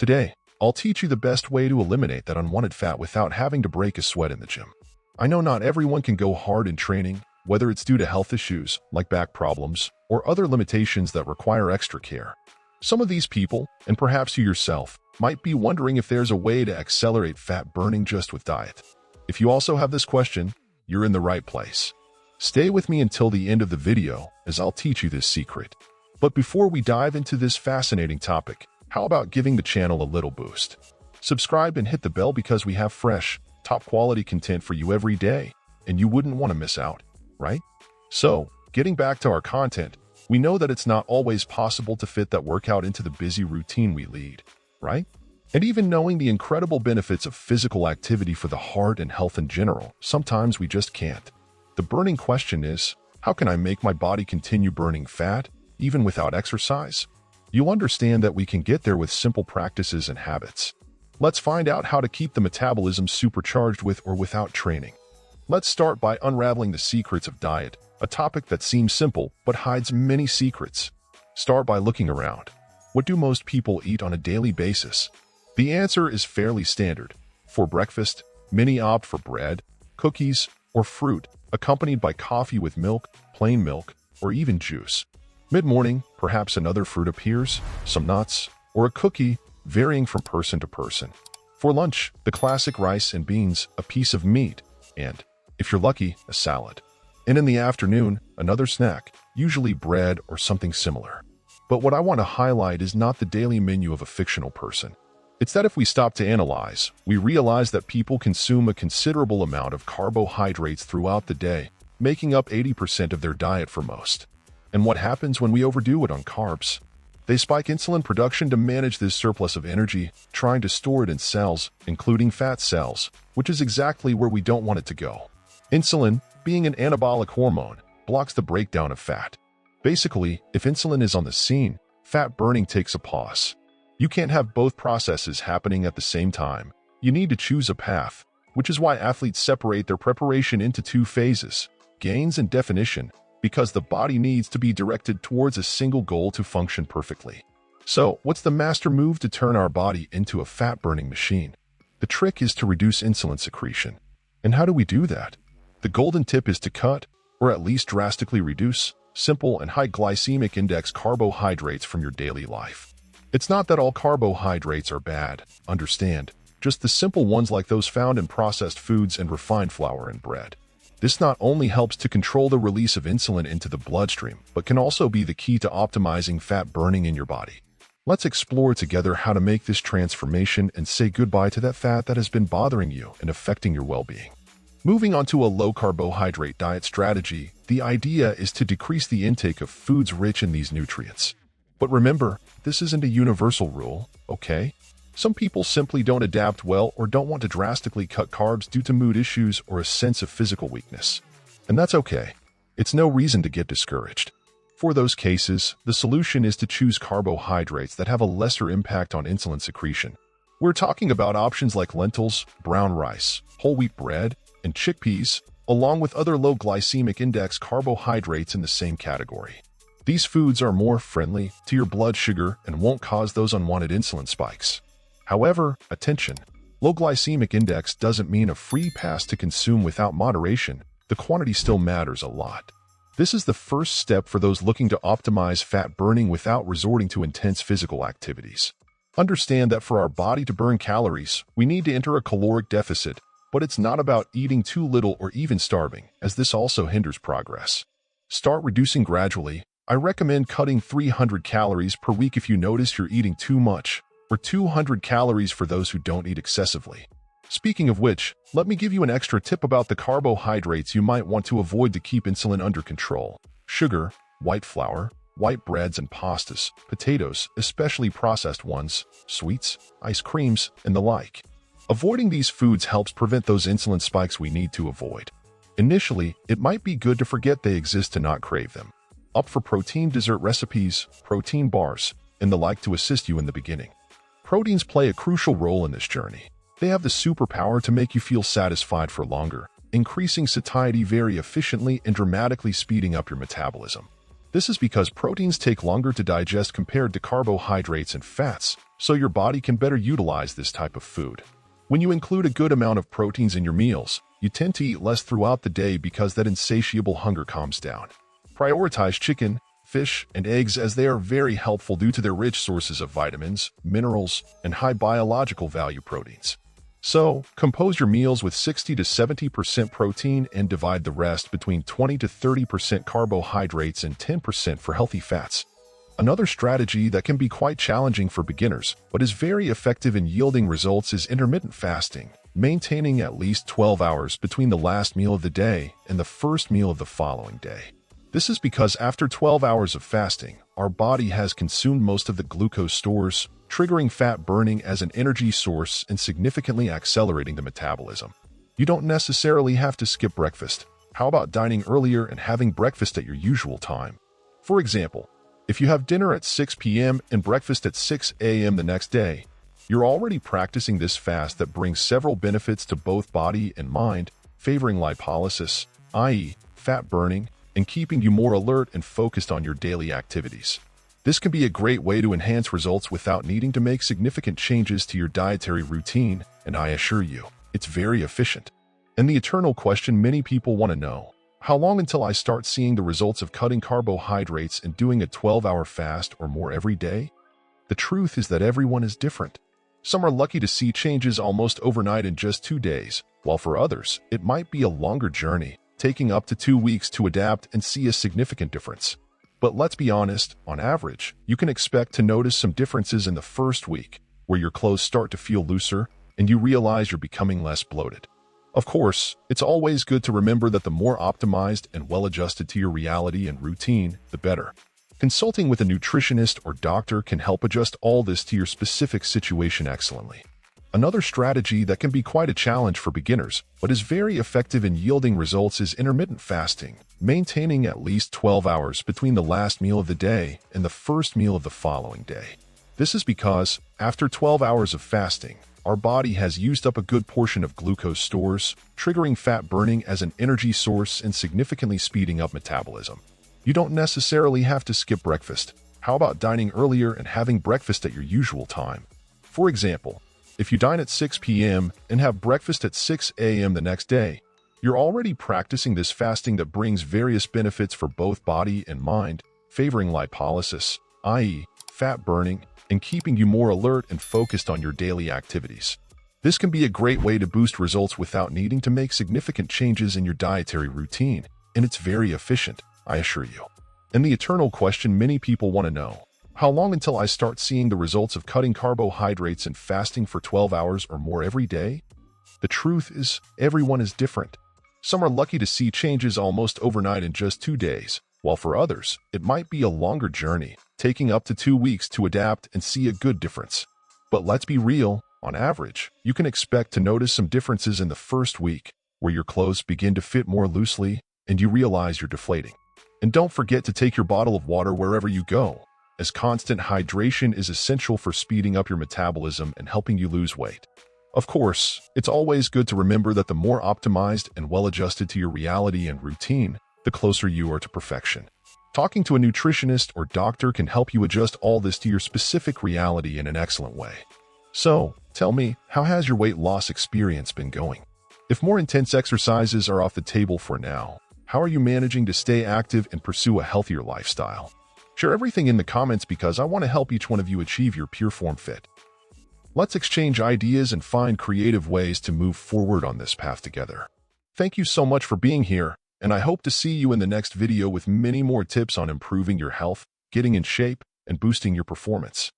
Today, I'll teach you the best way to eliminate that unwanted fat without having to break a sweat in the gym. I know not everyone can go hard in training, whether it's due to health issues like back problems or other limitations that require extra care. Some of these people, and perhaps you yourself, might be wondering if there's a way to accelerate fat burning just with diet. If you also have this question, you're in the right place. Stay with me until the end of the video as I'll teach you this secret. But before we dive into this fascinating topic, how about giving the channel a little boost? Subscribe and hit the bell because we have fresh, top-quality content for you every day, and you wouldn't want to miss out, right? So, getting back to our content, we know that it's not always possible to fit that workout into the busy routine we lead, right? And even knowing the incredible benefits of physical activity for the heart and health in general, sometimes we just can't. The burning question is, how can I make my body continue burning fat, even without exercise? You'll understand that we can get there with simple practices and habits. Let's find out how to keep the metabolism supercharged with or without training. Let's start by unraveling the secrets of diet, a topic that seems simple but hides many secrets. Start by looking around. What do most people eat on a daily basis? The answer is fairly standard. For breakfast, many opt for bread, cookies, or fruit, accompanied by coffee with milk, plain milk, or even juice. Mid-morning, perhaps another fruit appears, some nuts, or a cookie, varying from person to person. For lunch, the classic rice and beans, a piece of meat, and, if you're lucky, a salad. And in the afternoon, another snack, usually bread or something similar. But what I want to highlight is not the daily menu of a fictional person. It's that if we stop to analyze, we realize that people consume a considerable amount of carbohydrates throughout the day, making up 80% of their diet for most. And what happens when we overdo it on carbs? They spike insulin production to manage this surplus of energy, trying to store it in cells, including fat cells, which is exactly where we don't want it to go. Insulin, being an anabolic hormone, blocks the breakdown of fat. Basically, if insulin is on the scene, fat burning takes a pause. You can't have both processes happening at the same time. You need to choose a path, which is why athletes separate their preparation into two phases, gains and definition, because the body needs to be directed towards a single goal to function perfectly. So, what's the master move to turn our body into a fat-burning machine? The trick is to reduce insulin secretion. And how do we do that? The golden tip is to cut, or at least drastically reduce, simple and high glycemic index carbohydrates from your daily life. It's not that all carbohydrates are bad, understand, just the simple ones like those found in processed foods and refined flour and bread. This not only helps to control the release of insulin into the bloodstream, but can also be the key to optimizing fat burning in your body. Let's explore together how to make this transformation and say goodbye to that fat that has been bothering you and affecting your well-being. Moving on to a low-carbohydrate diet strategy, the idea is to decrease the intake of foods rich in these nutrients. But remember, this isn't a universal rule, okay? Some people simply don't adapt well or don't want to drastically cut carbs due to mood issues or a sense of physical weakness. And that's okay. It's no reason to get discouraged. For those cases, the solution is to choose carbohydrates that have a lesser impact on insulin secretion. We're talking about options like lentils, brown rice, whole wheat bread, and chickpeas, along with other low glycemic index carbohydrates in the same category. These foods are more friendly to your blood sugar and won't cause those unwanted insulin spikes. However, attention, low glycemic index doesn't mean a free pass to consume without moderation. The quantity still matters a lot. This is the first step for those looking to optimize fat burning without resorting to intense physical activities. Understand that for our body to burn calories, we need to enter a caloric deficit, but it's not about eating too little or even starving, as this also hinders progress. Start reducing gradually. I recommend cutting 300 calories per week if you notice you're eating too much, or 200 calories for those who don't eat excessively. Speaking of which, let me give you an extra tip about the carbohydrates you might want to avoid to keep insulin under control. Sugar, white flour, white breads and pastas, potatoes, especially processed ones, sweets, ice creams, and the like. Avoiding these foods helps prevent those insulin spikes we need to avoid. Initially, it might be good to forget they exist to not crave them. Opt for protein dessert recipes, protein bars, and the like to assist you in the beginning. Proteins play a crucial role in this journey. They have the superpower to make you feel satisfied for longer, increasing satiety very efficiently and dramatically speeding up your metabolism. This is because proteins take longer to digest compared to carbohydrates and fats, so your body can better utilize this type of food. When you include a good amount of proteins in your meals, you tend to eat less throughout the day because that insatiable hunger calms down. Prioritize chicken, fish, and eggs as they are very helpful due to their rich sources of vitamins, minerals, and high biological value proteins. So, compose your meals with 60 to 70% protein and divide the rest between 20 to 30% carbohydrates and 10% for healthy fats. Another strategy that can be quite challenging for beginners, but is very effective in yielding results is intermittent fasting, maintaining at least 12 hours between the last meal of the day and the first meal of the following day. This is because after 12 hours of fasting, our body has consumed most of the glucose stores, triggering fat burning as an energy source and significantly accelerating the metabolism. You don't necessarily have to skip breakfast. How about dining earlier and having breakfast at your usual time? For example, if you have dinner at 6 p.m. and breakfast at 6 a.m. the next day, you're already practicing this fast that brings several benefits to both body and mind, favoring lipolysis, i.e., fat burning, and keeping you more alert and focused on your daily activities. This can be a great way to enhance results without needing to make significant changes to your dietary routine, and I assure you, it's very efficient. And the eternal question many people want to know: how long until I start seeing the results of cutting carbohydrates and doing a 12-hour fast or more every day? The truth is that everyone is different. Some are lucky to see changes almost overnight in just 2 days, while for others, it might be a longer journey, taking up to 2 weeks to adapt and see a significant difference. But let's be honest, on average, you can expect to notice some differences in the first week, where your clothes start to feel looser and you realize you're becoming less bloated. Of course, it's always good to remember that the more optimized and well-adjusted to your reality and routine, the better. Consulting with a nutritionist or doctor can help adjust all this to your specific situation excellently. Another strategy that can be quite a challenge for beginners, but is very effective in yielding results is intermittent fasting, maintaining at least 12 hours between the last meal of the day and the first meal of the following day. This is because, after 12 hours of fasting, our body has used up a good portion of glucose stores, triggering fat burning as an energy source and significantly speeding up metabolism. You don't necessarily have to skip breakfast. How about dining earlier and having breakfast at your usual time? For example, if you dine at 6 p.m. and have breakfast at 6 a.m. the next day, you're already practicing this fasting that brings various benefits for both body and mind, favoring lipolysis, i.e., fat burning, and keeping you more alert and focused on your daily activities. This can be a great way to boost results without needing to make significant changes in your dietary routine, and it's very efficient, I assure you. And the eternal question many people want to know: how long until I start seeing the results of cutting carbohydrates and fasting for 12 hours or more every day? The truth is, everyone is different. Some are lucky to see changes almost overnight in just 2 days, while for others, it might be a longer journey, taking up to 2 weeks to adapt and see a good difference. But let's be real, on average, you can expect to notice some differences in the first week, where your clothes begin to fit more loosely and you realize you're deflating. And don't forget to take your bottle of water wherever you go, as constant hydration is essential for speeding up your metabolism and helping you lose weight. Of course, it's always good to remember that the more optimized and well-adjusted to your reality and routine, the closer you are to perfection. Talking to a nutritionist or doctor can help you adjust all this to your specific reality in an excellent way. So, tell me, how has your weight loss experience been going? If more intense exercises are off the table for now, how are you managing to stay active and pursue a healthier lifestyle? Share everything in the comments because I want to help each one of you achieve your pure form fit. Let's exchange ideas and find creative ways to move forward on this path together. Thank you so much for being here, and I hope to see you in the next video with many more tips on improving your health, getting in shape, and boosting your performance.